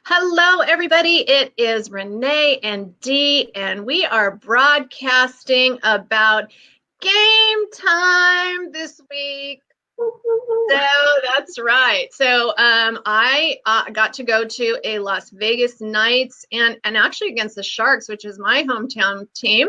Hello, everybody. It is Renee and Dee, and we are broadcasting about game time this week. So that's right. So I got to go to a Las Vegas Knights and actually against the Sharks, which is my hometown team.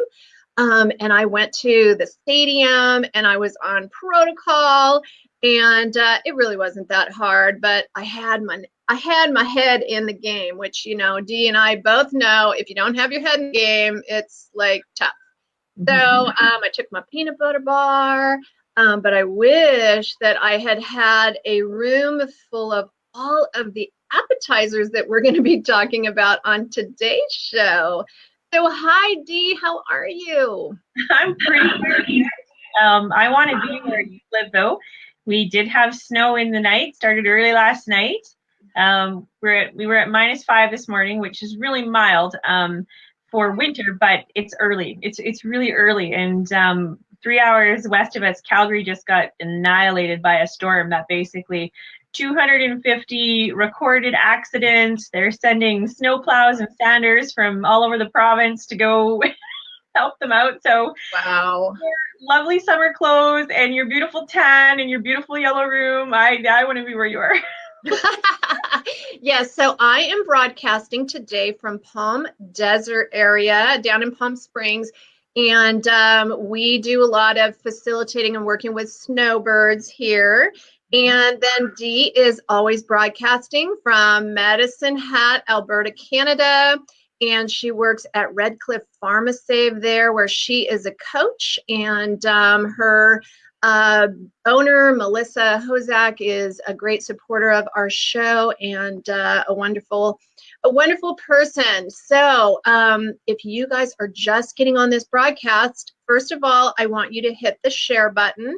And I went to the stadium and I was on protocol, and it really wasn't that hard, but I had my head in the game, which, Dee and I both know if you don't have your head in the game, it's like tough. So I took my peanut butter bar, but I wish that I had had a room full of all of the appetizers that we're going to be talking about on today's show. So hi, Dee, how are you? I'm pretty good. I want to be where you live, though. We did have snow in the night, started early last night. We were at -5 this morning, which is really mild for winter, but it's early. It's really early, and 3 hours west of us, Calgary just got annihilated by a storm that basically 250 recorded accidents. They're sending snowplows and sanders from all over the province to go help them out. So wow, your lovely summer clothes and your beautiful tan and your beautiful yellow room, I want to be where you are. Yes, so I am broadcasting today from Palm Desert area down in Palm Springs, and we do a lot of facilitating and working with snowbirds here. And then Dee is always broadcasting from Medicine Hat, Alberta, Canada, and she works at Red Cliff Pharmasave there, where she is a coach, and her owner, Melissa Hozak, is a great supporter of our show and a wonderful person. So if you guys are just getting on this broadcast, first of all, I want you to hit the share button.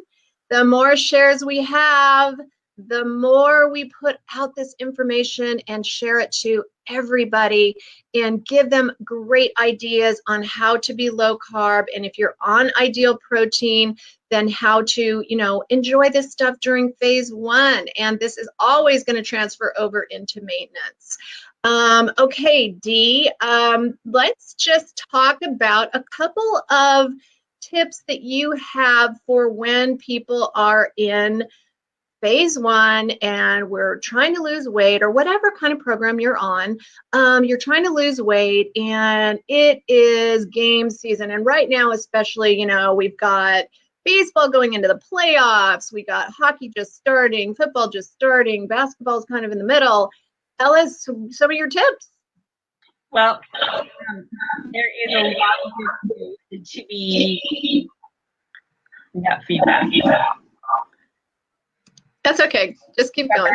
The more shares we have, the more we put out this information and share it to everybody and give them great ideas on how to be low carb. And if you're on ideal protein, then how to, enjoy this stuff during phase 1. And this is always going to transfer over into maintenance. Okay, Dee, let's just talk about a couple of tips that you have for when people are in phase 1 and we're trying to lose weight, or whatever kind of program you're on. You're trying to lose weight and it is game season. And right now, especially, we've got baseball going into the playoffs. We got hockey just starting, football just starting, basketball's kind of in the middle. Tell us some of your tips. Well, there is a lot of good to be. We got feedback. That's okay. Just keep going.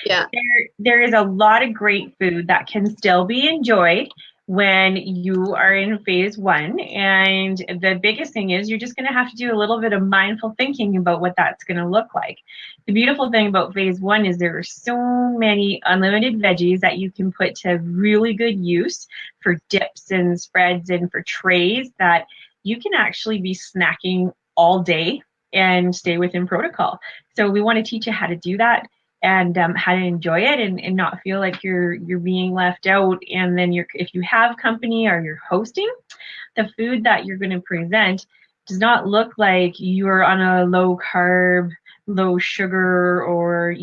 Yeah. There is a lot of great food that can still be enjoyed when you are in phase 1. And the biggest thing is you're just going to have to do a little bit of mindful thinking about what that's going to look like. The beautiful thing about phase 1 is there are so many unlimited veggies that you can put to really good use for dips and spreads and for trays that you can actually be snacking all day and stay within protocol. So we want to teach you how to do that and how to enjoy it and not feel like you're being left out. And then if you have company or you're hosting, the food that you're going to present does not look like you're on a low carb, low sugar, or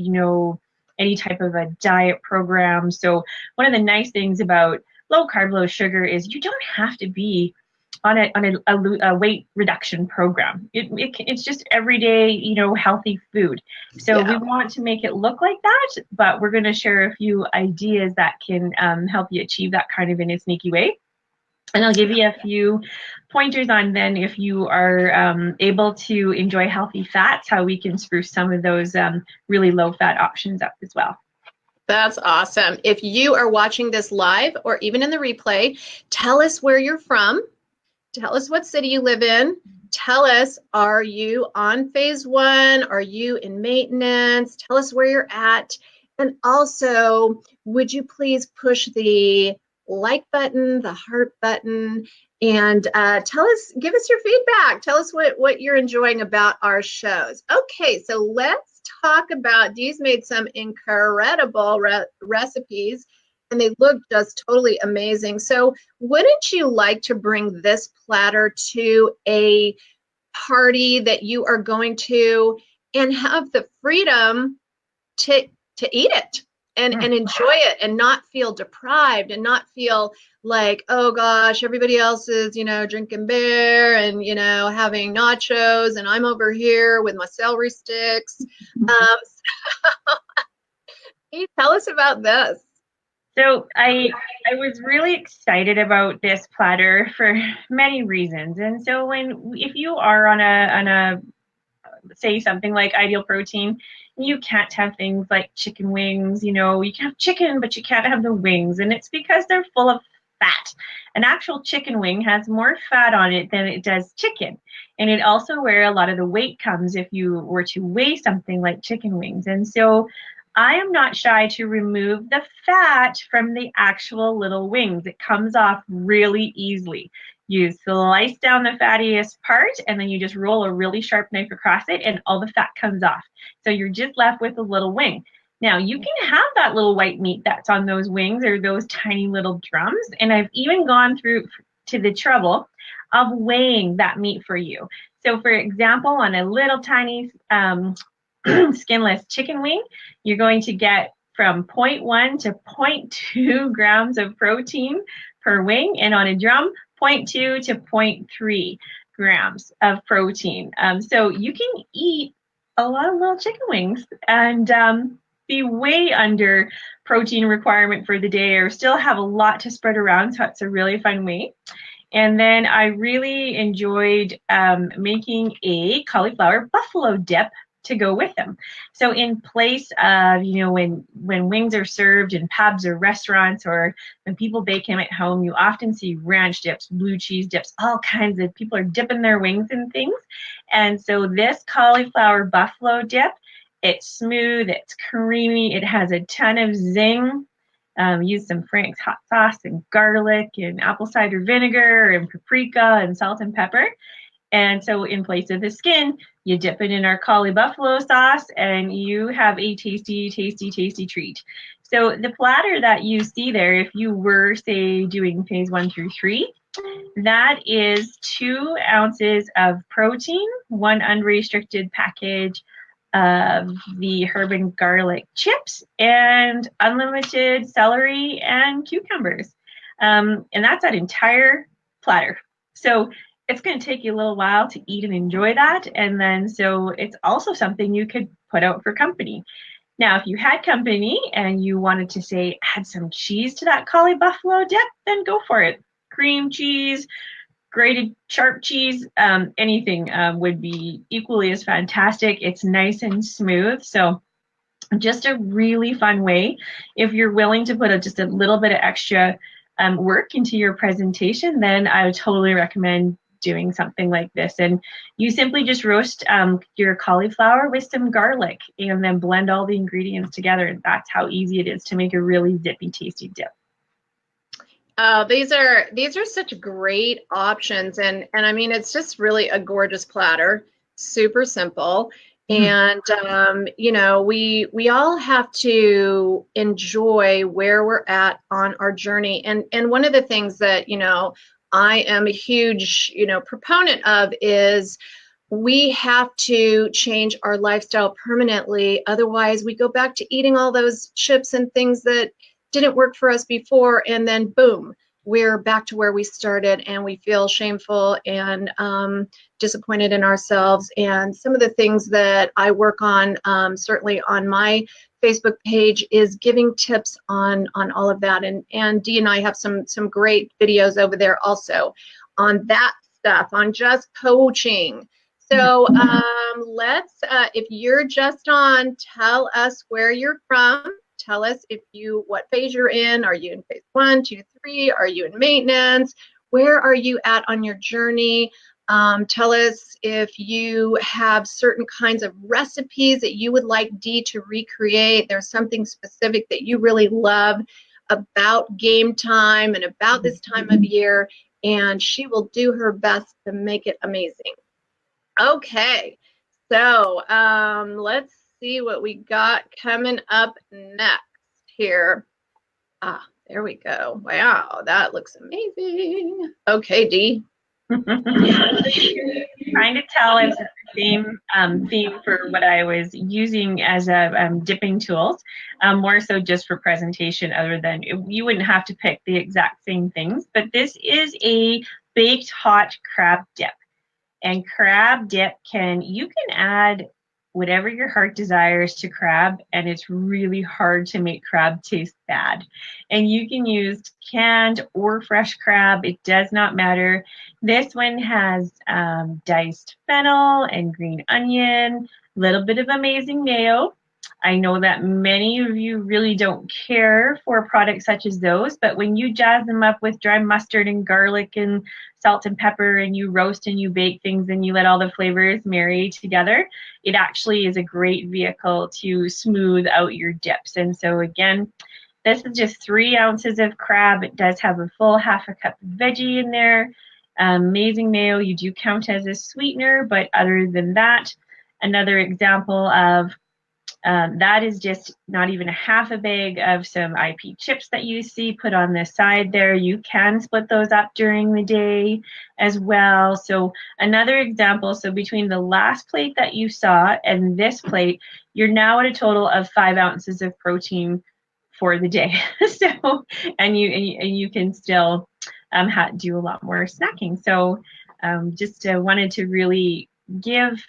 any type of a diet program. So one of the nice things about low carb, low sugar is you don't have to be on a weight reduction program. It's just everyday, healthy food. So we want to make it look like that, but we're going to share a few ideas that can help you achieve that kind of in a sneaky way. And I'll give you a few pointers on then if you are able to enjoy healthy fats, how we can spruce some of those really low fat options up as well. That's awesome. If you are watching this live or even in the replay, tell us where you're from. Tell us what city you live in. Tell us, are you on phase 1? Are you in maintenance? Tell us where you're at. And also, would you please push the like button, the heart button, and give us your feedback. Tell us what you're enjoying about our shows. Okay, so let's talk about, Dee's made some incredible recipes. and they look just totally amazing. So wouldn't you like to bring this platter to a party that you are going to and have the freedom to eat it and enjoy it and not feel deprived and not feel like, oh gosh, everybody else is, drinking beer and, having nachos and I'm over here with my celery sticks. Can you tell us about this? So I was really excited about this platter for many reasons. And so if you are on a say something like Ideal Protein, you can't have things like chicken wings. You can have chicken, but you can't have the wings, and it's because they're full of fat. An actual chicken wing has more fat on it than it does chicken, and it also where a lot of the weight comes if you were to weigh something like chicken wings. And so I am not shy to remove the fat from the actual little wings. It comes off really easily. You slice down the fattiest part and then you just roll a really sharp knife across it and all the fat comes off. So you're just left with a little wing. Now you can have that little white meat that's on those wings or those tiny little drums. And I've even gone through to the trouble of weighing that meat for you. So for example, on a little tiny skinless chicken wing, you're going to get from 0.1 to 0.2 grams of protein per wing. And on a drum, 0.2 to 0.3 grams of protein. So you can eat a lot of little chicken wings and be way under protein requirement for the day or still have a lot to spread around. So it's a really fun way. And then I really enjoyed making a cauliflower buffalo dip to go with them. So in place of, when wings are served in pubs or restaurants or when people bake them at home, you often see ranch dips, blue cheese dips, all kinds of people are dipping their wings in things. And so this cauliflower buffalo dip, it's smooth, it's creamy, it has a ton of zing. Use some Frank's hot sauce and garlic and apple cider vinegar and paprika and salt and pepper. And so in place of the skin, you dip it in our cauli buffalo sauce and you have a tasty, tasty, tasty treat. So the platter that you see there, if you were, say, doing phase 1 through 3, that is 2 ounces of protein, 1 unrestricted package of the herb and garlic chips, and unlimited celery and cucumbers. And that's that entire platter. So it's going to take you a little while to eat and enjoy that. And then so it's also something you could put out for company. Now, if you had company and you wanted to say add some cheese to that cauli buffalo dip, then go for it. Cream cheese, grated sharp cheese, anything would be equally as fantastic. It's nice and smooth. So just a really fun way. If you're willing to put just a little bit of extra work into your presentation, then I would totally recommend doing something like this. And you simply just roast your cauliflower with some garlic and then blend all the ingredients together. And that's how easy it is to make a really zippy, tasty dip. These are such great options, and I mean it's just really a gorgeous platter, super simple, and we all have to enjoy where we're at on our journey, and one of the things that I am a huge proponent of is we have to change our lifestyle permanently, otherwise we go back to eating all those chips and things that didn't work for us before, and then boom, we're back to where we started and we feel shameful and disappointed in ourselves. And some of the things that I work on, certainly on my Facebook page, is giving tips on all of that. And Dee and I have some great videos over there also on that stuff, on just coaching. So let's, if you're just on, tell us where you're from. Tell us what phase you're in. Are you in phase 1, 2, 3? Are you in maintenance? Where are you at on your journey? Tell us if you have certain kinds of recipes that you would like Dee to recreate. There's something specific that you really love about game time and about this time of year, and she will do her best to make it amazing. Okay, so let's see what we got coming up next here. There we go. Wow, that looks amazing. Okay, Dee. Trying to tell it's the same theme for what I was using as a dipping tools, more so just for presentation, other than you wouldn't have to pick the exact same things. But this is a baked hot crab dip. And crab dip you can add whatever your heart desires to crab, and it's really hard to make crab taste bad. And you can use canned or fresh crab, it does not matter. This one has diced fennel and green onion, a little bit of amazing mayo. I know that many of you really don't care for products such as those, but when you jazz them up with dry mustard and garlic and salt and pepper, and you roast and you bake things and you let all the flavors marry together, it actually is a great vehicle to smooth out your dips. And so again, this is just 3 ounces of crab. It does have a full half a cup of veggie in there. Amazing mayo, you do count as a sweetener, but other than that, another example of that is just not even a half a bag of some IP chips that you see put on the side there. You can split those up during the day as well. So another example, so between the last plate that you saw and this plate, you're now at a total of 5 ounces of protein for the day. So, and you can still do a lot more snacking. So just wanted to really give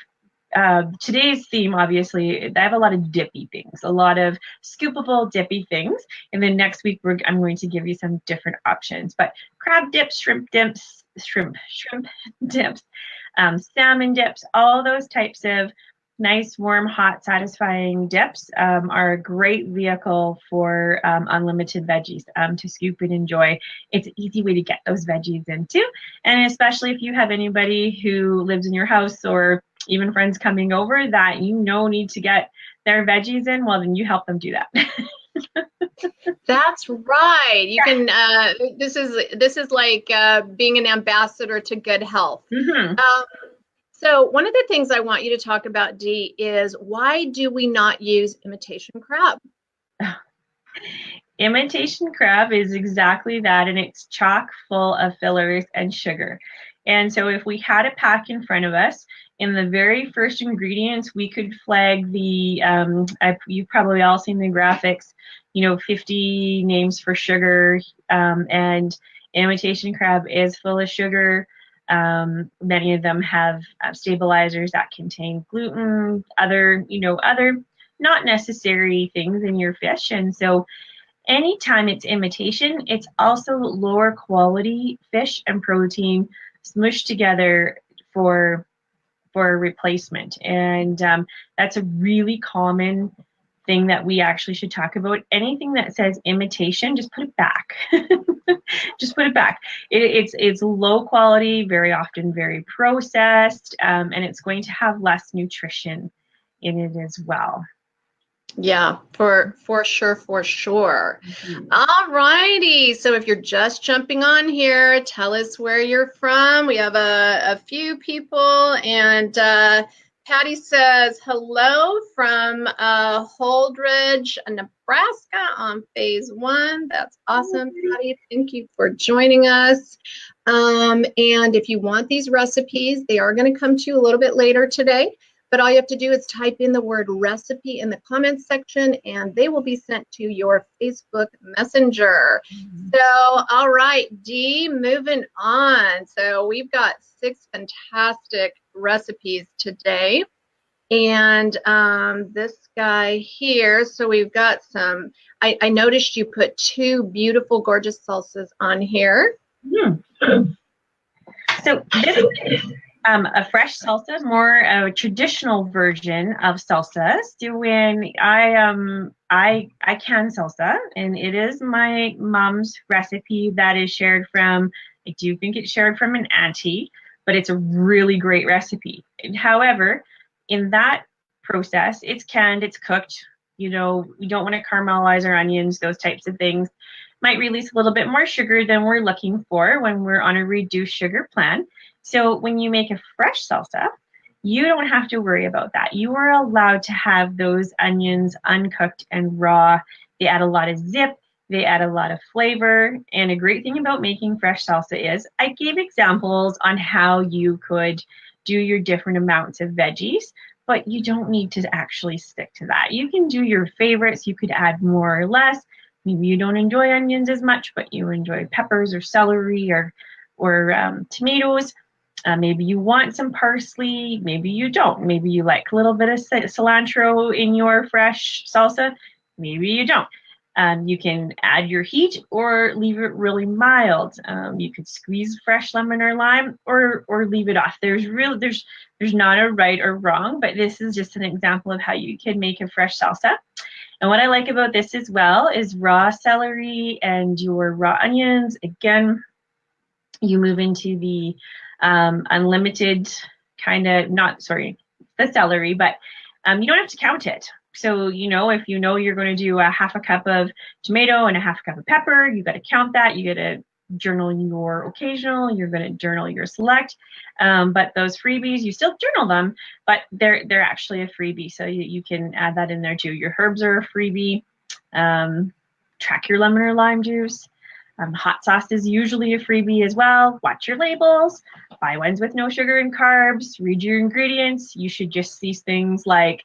today's theme, obviously, I have a lot of dippy things, a lot of scoopable dippy things. And then next week, I'm going to give you some different options. But crab dips, shrimp dips, shrimp dips, salmon dips, all those types of nice, warm, hot, satisfying dips are a great vehicle for unlimited veggies to scoop and enjoy. It's an easy way to get those veggies in too. And especially if you have anybody who lives in your house or even friends coming over that need to get their veggies in, well, then you help them do that. That's right. You can. This is like being an ambassador to good health. Mm-hmm. So one of the things I want you to talk about, Dee, is why do we not use imitation crab? Imitation crab is exactly that, and it's chock full of fillers and sugar. And so if we had a pack in front of us, in the very first ingredients, we could flag the, you've probably all seen the graphics, 50 names for sugar, and imitation crab is full of sugar. Many of them have stabilizers that contain gluten, other not necessary things in your fish. And so anytime it's imitation, it's also lower quality fish and protein smushed together for a replacement. And that's a really common thing that we actually should talk about. Anything that says imitation, just put it back. Just put it back. It's low quality, very often very processed, and it's going to have less nutrition in it as well. Yeah, for sure, for sure. Mm-hmm. All righty. So if you're just jumping on here, tell us where you're from. We have a few people, and Patty says hello from Holdridge, Nebraska on phase 1. That's awesome, Patty. Thank you for joining us. And if you want these recipes, they are going to come to you a little bit later today. But all you have to do is type in the word recipe in the comments section, and they will be sent to your Facebook Messenger. Mm-hmm. So, all right, Dee, moving on. So we've got 6 fantastic recipes today. And this guy here, so we've got some, I noticed you put 2 beautiful, gorgeous salsas on here. Mm-hmm. So this is a fresh salsa, more a traditional version of salsa. So when I can salsa, and it is my mom's recipe that is shared from, I do think it's shared from an auntie, but it's a really great recipe. However, in that process, it's canned, it's cooked. We don't want to caramelize our onions, those types of things. Might release a little bit more sugar than we're looking for when we're on a reduced sugar plan. So when you make a fresh salsa, you don't have to worry about that. You are allowed to have those onions uncooked and raw. They add a lot of zip. They add a lot of flavor. And a great thing about making fresh salsa is I gave examples on how you could do your different amounts of veggies, but you don't need to actually stick to that. You can do your favorites. You could add more or less. Maybe you don't enjoy onions as much, but you enjoy peppers or celery or tomatoes. Maybe you want some parsley, maybe you don't. Maybe you like a little bit of cilantro in your fresh salsa, maybe you don't. You can add your heat or leave it really mild. You could squeeze fresh lemon or lime or leave it off. There's not a right or wrong, but this is just an example of how you can make a fresh salsa. And what I like about this as well is raw celery and your raw onions. Again, you move into the unlimited kind of, not, sorry, the celery, but you don't have to count it. So, if you know you're going to do a half a cup of tomato and a half a cup of pepper, you got to count that. You got to journal your occasional, you're going to journal your select. But those freebies, you still journal them, but they're actually a freebie. So you can add that in there too. Your herbs are a freebie. Track your lemon or lime juice. Hot sauce is usually a freebie as well. Watch your labels. Buy ones with no sugar and carbs. Read your ingredients. You should just see things like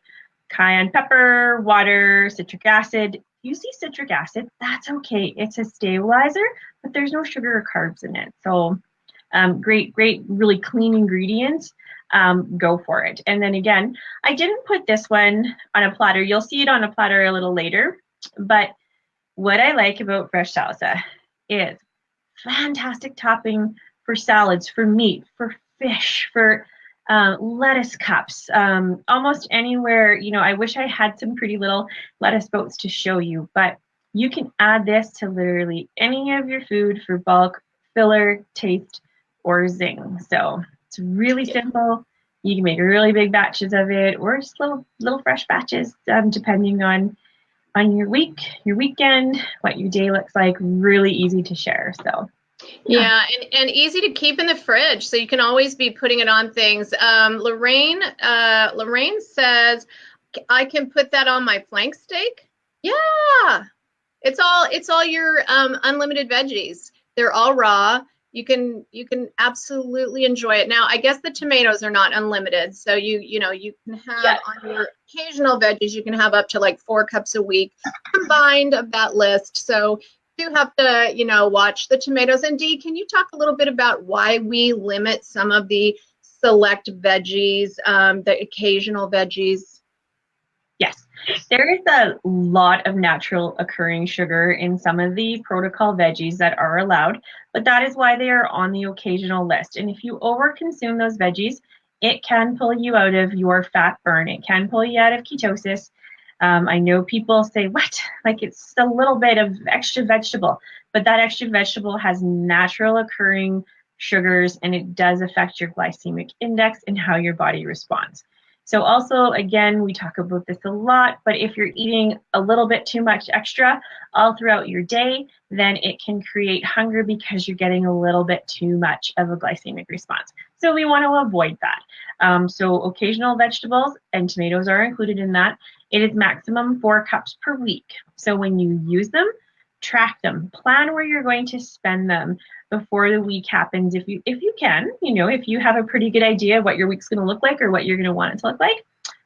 cayenne pepper, water, citric acid. If you see citric acid, that's okay. It's a stabilizer, but there's no sugar or carbs in it. So great, really clean ingredients. Go for it. And then again, I didn't put this one on a platter. You'll see it on a platter a little later. But what I like about fresh salsa is fantastic topping for salads, for meat, for fish, for lettuce cups, almost anywhere. I wish I had some pretty little lettuce boats to show you, but you can add this to literally any of your food for bulk, filler, taste, or zing. So it's really simple. You can make really big batches of it, or just little fresh batches, depending on your week, your weekend, what your day looks like. Really easy to share. So yeah, and easy to keep in the fridge, so you can always be putting it on things. Lorraine says I can put that on my flank steak. Yeah, it's all your unlimited veggies. They're all raw. You can absolutely enjoy it. Now, I guess the tomatoes are not unlimited, so you can have on your occasional veggies, you can have up to like 4 cups a week combined of that list. So you have to watch the tomatoes. And Dee, can you talk a little bit about why we limit some of the select veggies, the occasional veggies? Yes, there is a lot of natural occurring sugar in some of the protocol veggies that are allowed, but that is why they are on the occasional list. And if you overconsume those veggies, it can pull you out of your fat burn. It can pull you out of ketosis. I know people say, what? Like it's a little bit of extra vegetable, but that extra vegetable has natural occurring sugars, and it does affect your glycemic index and how your body responds. So also, again, we talk about this a lot, but if you're eating a little bit too much extra all throughout your day, then it can create hunger because you're getting a little bit too much of a glycemic response. So we want to avoid that. So occasional vegetables and tomatoes are included in that. It is maximum 4 cups per week. So when you use them, track them, plan where you're going to spend them before the week happens. If you can, if you have a pretty good idea of what your week's going to look like or what you're going to want it to look like,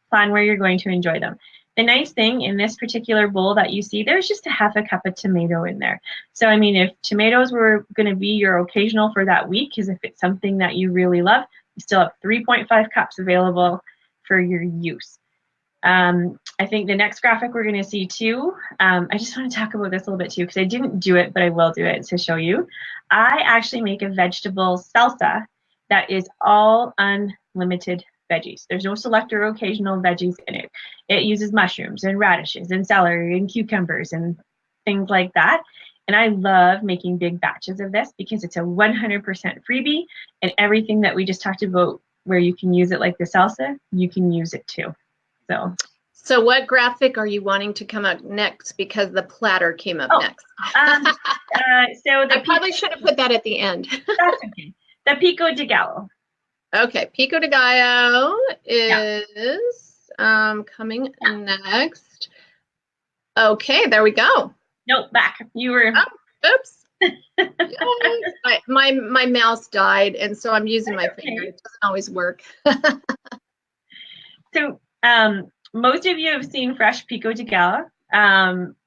plan where you're going to enjoy them. The nice thing in this particular bowl that you see, there's just a half a cup of tomato in there. So, I mean, if tomatoes were going to be your occasional for that week, because if it's something that you really love, you still have 3.5 cups available for your use. I think the next graphic we're going to see too, I just want to talk about this a little bit too, because I didn't do it, but I will do it to show you. I actually make a vegetable salsa that is all unlimited veggies. There's no select or occasional veggies in it. It uses mushrooms and radishes and celery and cucumbers and things like that. And I love making big batches of this because it's a 100% freebie, and everything that we just talked about where you can use it like the salsa, you can use it too. So what graphic are you wanting to come up next? Because the platter came up next. So I probably should have put that at the end. That's okay. The pico de gallo. Okay, pico de gallo is coming next. Okay, there we go. Nope, back. You were. Oh, oops. Yikes. My mouse died, and so I'm using my finger. Okay. It doesn't always work. So, most of you have seen fresh pico de gala.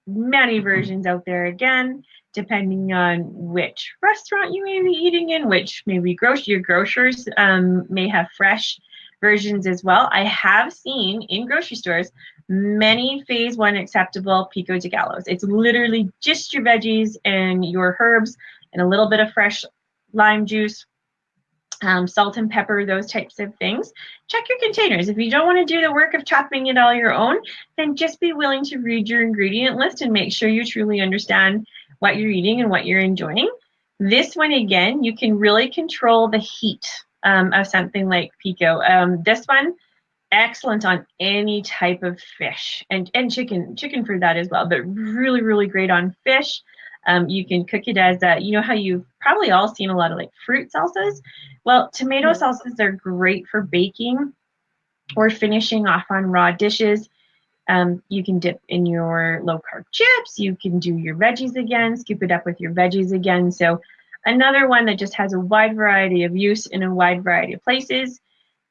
Many versions out there again, depending on which restaurant you may be eating in, which maybe your grocers may have fresh versions as well. I have seen in grocery stores many phase one acceptable pico de gallos. It's literally just your veggies and your herbs and a little bit of fresh lime juice, salt and pepper, those types of things. Check your containers. If you don't want to do the work of chopping it all your own, then just be willing to read your ingredient list and make sure you truly understand what you're eating and what you're enjoying. This one, again, you can really control the heat of something like pico. This one, excellent on any type of fish and chicken for that as well, but really, really great on fish. You can cook it as you know how you've probably all seen a lot of like fruit salsas. Well, tomato salsas are great for baking or finishing off on raw dishes. You can dip in your low carb chips. You can do your veggies again, scoop it up with your veggies again. So another one that just has a wide variety of use in a wide variety of places.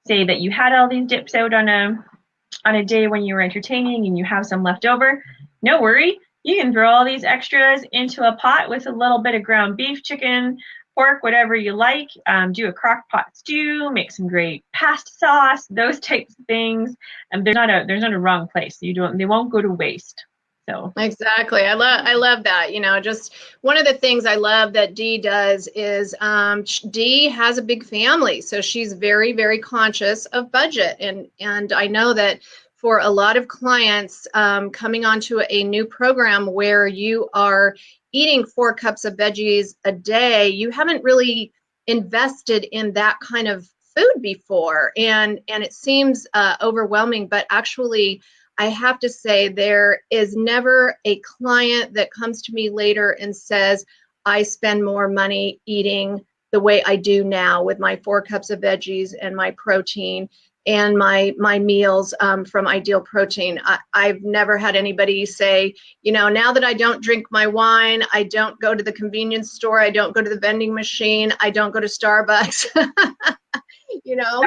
Say that you had all these dips out on a day when you were entertaining and you have some left over. No worry, you can throw all these extras into a pot with a little bit of ground beef, chicken, pork, whatever you like. Do a crock pot stew, make some great pasta sauce, those types of things. And there's not a wrong place. They won't go to waste. So Exactly. I love that. You know, just one of the things I love that Dee does is Dee has a big family, so she's very, very conscious of budget. And I know that for a lot of clients coming onto a new program where you are eating 4 cups of veggies a day, you haven't really invested in that kind of food before, and it seems overwhelming, but actually I have to say there is never a client that comes to me later and says, I spend more money eating the way I do now with my 4 cups of veggies and my protein and my meals from Ideal Protein. I've never had anybody say, you know, now that I don't drink my wine, I don't go to the convenience store, I don't go to the vending machine, I don't go to Starbucks, you know.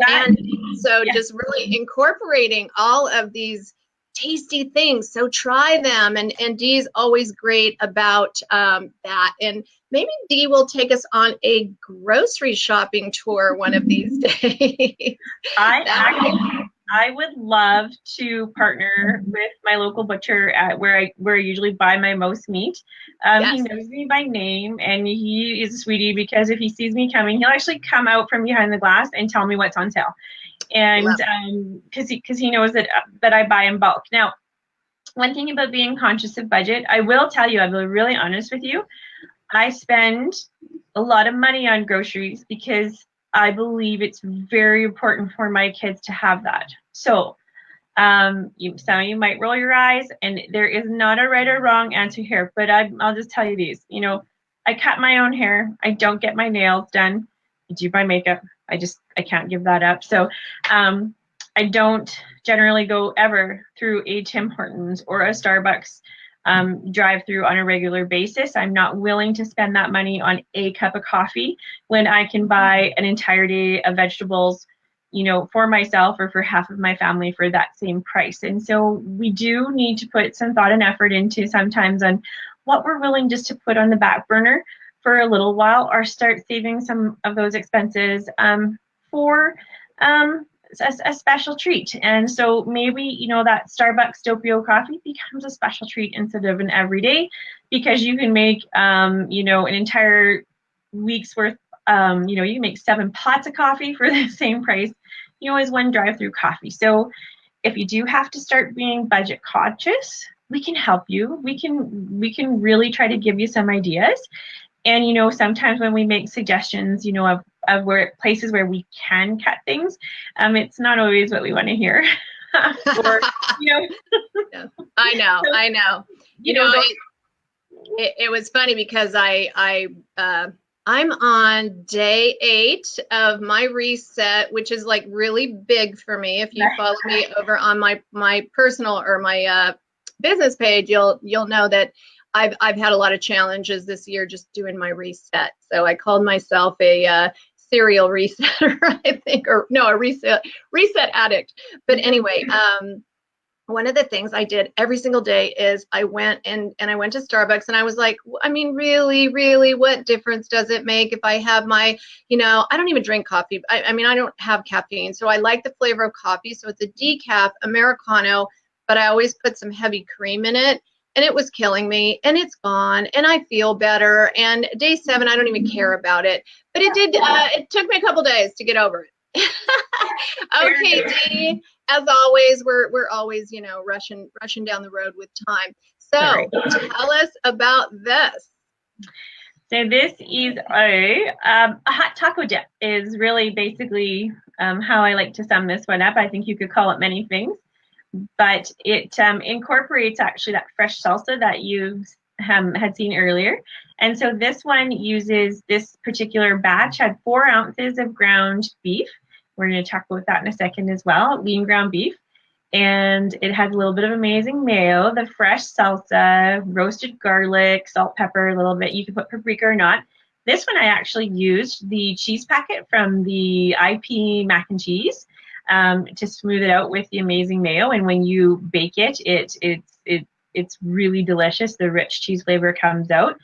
And so just really incorporating all of these tasty things. So try them. And Dee's always great about that. And maybe Dee will take us on a grocery shopping tour one of these days. I would love to partner with my local butcher at where I usually buy my most meat. Yes. He knows me by name, and he is a sweetie because if he sees me coming, he'll actually come out from behind the glass and tell me what's on sale. And because he knows that I buy in bulk. Now, one thing about being conscious of budget, I will tell you, I'll be really honest with you. I spend a lot of money on groceries because I believe it's very important for my kids to have that. So some of you might roll your eyes, and there is not a right or wrong answer here, but I'll just tell you these. You know, I cut my own hair. I don't get my nails done. I do my makeup. I can't give that up. So I don't generally go ever through a Tim Hortons or a Starbucks drive through on a regular basis. I'm not willing to spend that money on a cup of coffee when I can buy an entire day of vegetables, you know, for myself or for half of my family for that same price. And so we do need to put some thought and effort into sometimes on what we're willing just to put on the back burner for a little while, or start saving some of those expenses for a special treat. And so maybe, you know, that Starbucks Doppio coffee becomes a special treat instead of an everyday, because you can make, you know, an entire week's worth, you know, you can make 7 pots of coffee for the same price, you know, as one drive-through coffee. So if you do have to start being budget conscious, we can help you. We can really try to give you some ideas. And, you know, sometimes when we make suggestions, you know, of where places where we can cut things, it's not always what we want to hear. Or, you know. Yeah, I know. You know, it was funny because I'm on day 8 of my reset, which is like really big for me. If you follow me over on my personal or my business page, you'll know that I've had a lot of challenges this year just doing my reset. So I called myself a serial resetter, I think, or no, a reset addict. But anyway, one of the things I did every single day is I went and I went to Starbucks, and I was like, I mean, really, what difference does it make if I have my, I don't even drink coffee. I mean, I don't have caffeine. So I like the flavor of coffee. So it's a decaf Americano, but I always put some heavy cream in it. And it was killing me, and it's gone, and I feel better. And day 7, I don't even care about it. But it did, it took me a couple days to get over it. Okay, Dee, as always, we're always, rushing down the road with time. So tell us about this. So this is a hot taco dip is really basically how I like to sum this one up. I think you could call it many things, but it incorporates actually that fresh salsa that you had seen earlier. And so this one uses, this particular batch had 4 ounces of ground beef. We're going to talk about that in a second as well, lean ground beef. And it has a little bit of amazing mayo, the fresh salsa, roasted garlic, salt, pepper, a little bit. You can put paprika or not. This one I actually used the cheese packet from the IP mac and cheese to smooth it out with the amazing mayo. And when you bake it, it's really delicious. The rich cheese flavor comes out.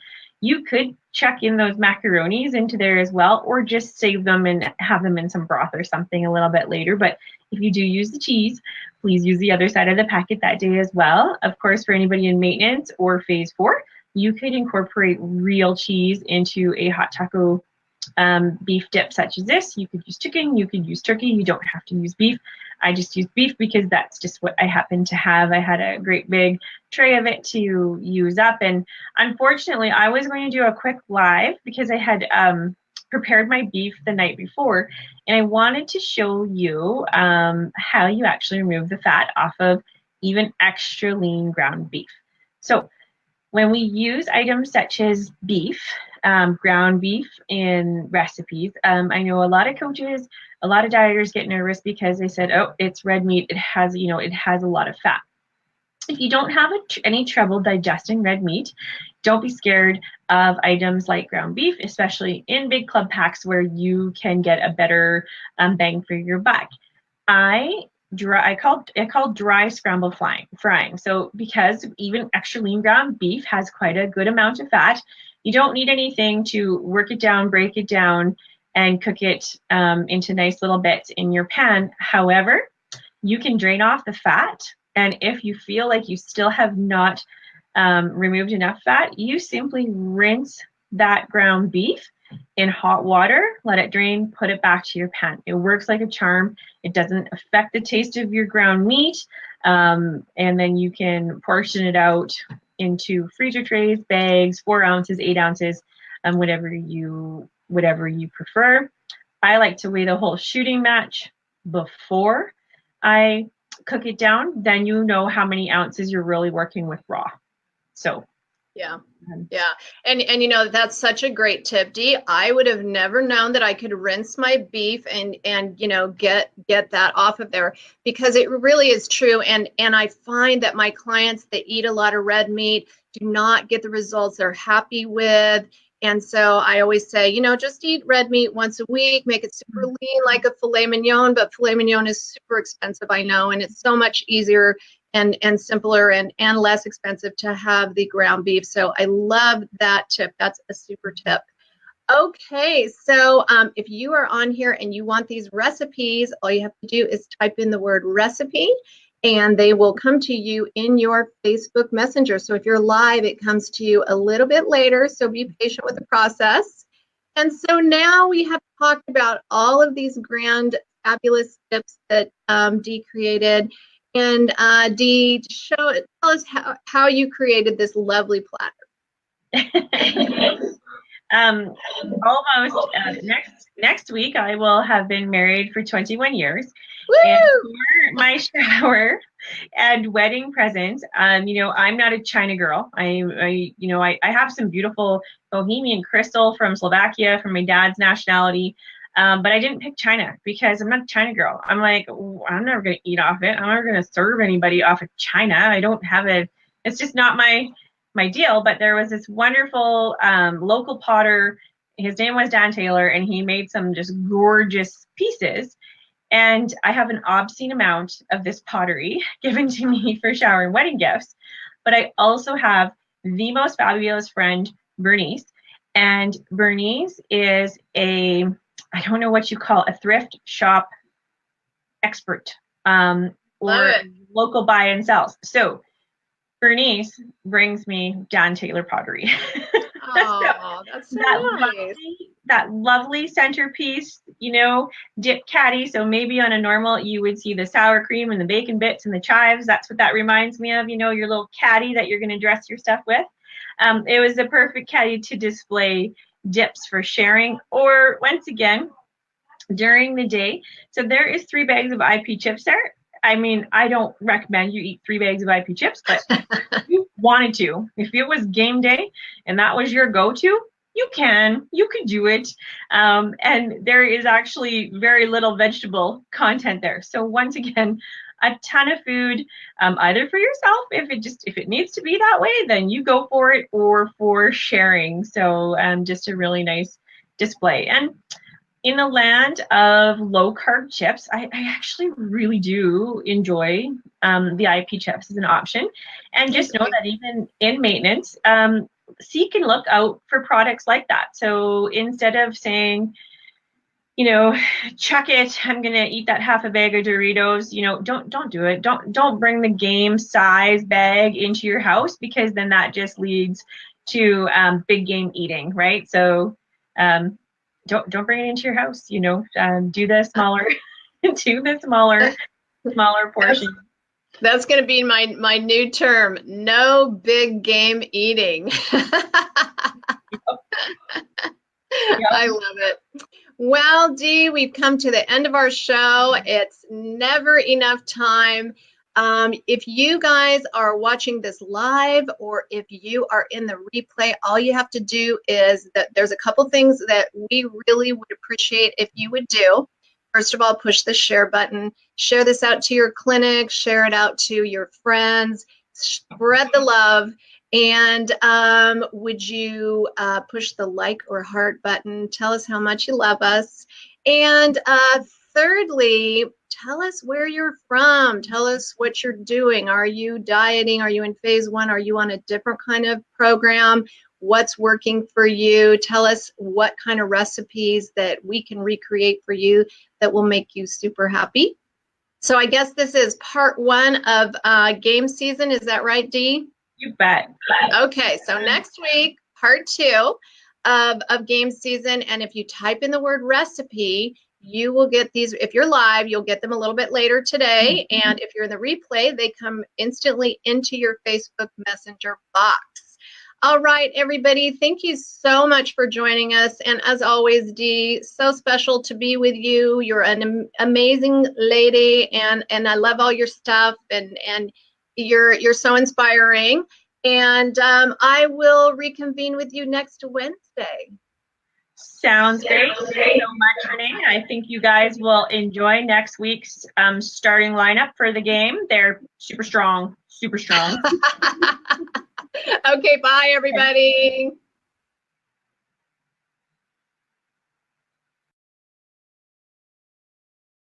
You could chuck in those macaronis into there as well, or just save them and have them in some broth or something a little bit later. But if you do use the cheese, please use the other side of the packet that day as well. Of course, for anybody in maintenance or phase 4, you could incorporate real cheese into a hot taco beef dip such as this. You could use chicken, you could use turkey, you don't have to use beef. I just use beef because that's just what I happen to have. I had a great big tray of it to use up, and unfortunately I was going to do a quick live because I had prepared my beef the night before, and I wanted to show you how you actually remove the fat off of even extra lean ground beef. So when we use items such as beef, ground beef in recipes, I know a lot of coaches, a lot of dieters get nervous because they said, oh, it's red meat, it has, it has a lot of fat. If you don't have any trouble digesting red meat, don't be scared of items like ground beef, especially in big club packs where you can get a better bang for your buck. I call dry scramble frying. So because even extra lean ground beef has quite a good amount of fat, you don't need anything to work it down, break it down, and cook it into nice little bits in your pan. However, you can drain off the fat, and if you feel like you still have not removed enough fat, you simply rinse that ground beef in hot water, let it drain, put it back to your pan. It works like a charm. It doesn't affect the taste of your ground meat, and then you can portion it out into freezer trays, bags, 4 ounces, 8 ounces, whatever you prefer. I like to weigh the whole shooting match before I cook it down. Then you know how many ounces you're really working with raw. So yeah. And that's such a great tip, Dee. I would have never known that I could rinse my beef and get that off of there, because it really is true. And I find that my clients that eat a lot of red meat do not get the results they're happy with. And so I always say, just eat red meat once a week, make it super lean like a filet mignon, but filet mignon is super expensive, I know, and it's so much easier and simpler and less expensive to have the ground beef. So I love that tip. That's a super tip. Okay, so if you are on here and you want these recipes, all you have to do is type in the word recipe, and they will come to you in your Facebook Messenger. So if you're live, it comes to you a little bit later, so be patient with the process. And so now we have talked about all of these grand, fabulous tips that Dee created. And Dee, tell us how you created this lovely platter. Almost next week I will have been married for 21 years. Woo! And for my shower and wedding present, I'm not a China girl. I have some beautiful Bohemian crystal from Slovakia, from my dad's nationality. But I didn't pick China because I'm not a China girl. I'm like, I'm never going to eat off it. I'm never going to serve anybody off of China. I don't have a it's just not my deal. But there was this wonderful local potter. His name was Dan Taylor, and he made some just gorgeous pieces. And I have an obscene amount of this pottery given to me for shower and wedding gifts. But I also have the most fabulous friend, Bernice. And Bernice is I don't know what you call a thrift shop expert, or local buy and sells. So Bernice brings me Dan Taylor pottery. Oh, that's so nice. That lovely centerpiece, dip caddy. So maybe on a normal, you would see the sour cream and the bacon bits and the chives. That's what that reminds me of, your little caddy that you're going to dress your stuff with. It was the perfect caddy to display dips for sharing, or once again, during the day. So there is 3 bags of IP chips there. I mean, I don't recommend you eat 3 bags of IP chips, but if you wanted to, if it was game day and that was your go-to, you could do it. And there is actually very little vegetable content there. So once again, a ton of food, either for yourself, if it needs to be that way, then you go for it, or for sharing. So just a really nice display. And in the land of low carb chips, I actually really do enjoy the IP chips as an option. And just know that even in maintenance, seek and look out for products like that. So instead of saying, chuck it, I'm gonna eat that half a bag of Doritos, don't do it. Don't bring the game size bag into your house, because then that just leads to big game eating, right? So don't bring it into your house. Do the smaller smaller portion. That's going to be my new term. No big game eating. I love it. Well, Dee, we've come to the end of our show. It's never enough time. If you guys are watching this live, or if you are in the replay, all you have to do is that there's a couple things that we really would appreciate if you would do. First of all, push the share button. Share this out to your clinic. Share it out to your friends. Spread the love. And would you push the like or heart button? Tell us how much you love us. And thirdly, tell us where you're from. Tell us what you're doing. Are you dieting? Are you in phase 1? Are you on a different kind of program? What's working for you? Tell us what kind of recipes that we can recreate for you that will make you super happy. So I guess this is part 1 of game season. Is that right, Dee? You bet. Okay, so next week, part 2 of game season. And if you type in the word recipe, you will get these. If you're live, you'll get them a little bit later today. And if you're in the replay, they come instantly into your Facebook Messenger box. All right, everybody, thank you so much for joining us. And as always, Dee, so special to be with you. You're an amazing lady, and I love all your stuff, and you're so inspiring. And I will reconvene with you next Wednesday. Sounds great. Thank you so much, Renee. I think you guys will enjoy next week's starting lineup for the game. They're super strong, super strong. Okay, bye, everybody.